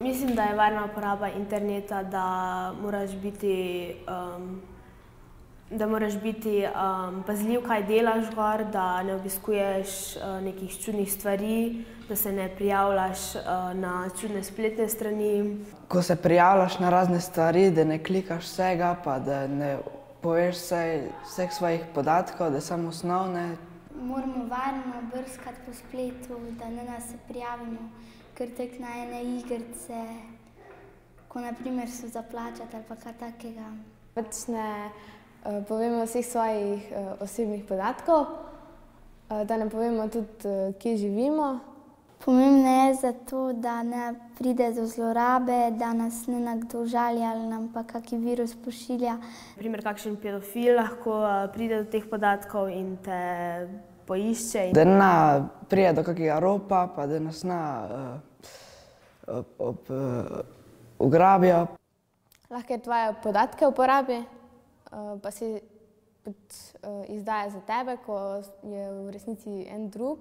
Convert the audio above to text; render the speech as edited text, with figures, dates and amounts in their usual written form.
Mislim, da je varna uporaba interneta, da moraš biti pazljiv, kaj delaš gor, da ne obiskuješ nekih čudnih stvari, da se ne prijavljaš na čudne spletne strani. Ko se prijavljaš na razne stvari, da ne klikaš vsega, pa da ne poveš vseh svojih podatkov, da samo osnovne. Moramo varno brskati po spletu, da ne se prijavimo kar tako na ene igrice, ko na primer so za plačati ali pa kaj takega. Pač ne povemo vseh svojih osebnih podatkov, da ne povemo tudi, kje živimo. Pomembno je zato, da ne pride do zlorabe, da nas ne nekdo žali ali nam pa kaki virus pošilja. Na primer, kakšen pedofil lahko pride do teh podatkov in te poišče. Da ne pride do kakega ropa, pa da nas ne ugrabijo. Lahko je tvoje podatke uporabi, pa si izdaja za tebe, ko je v resnici en drug.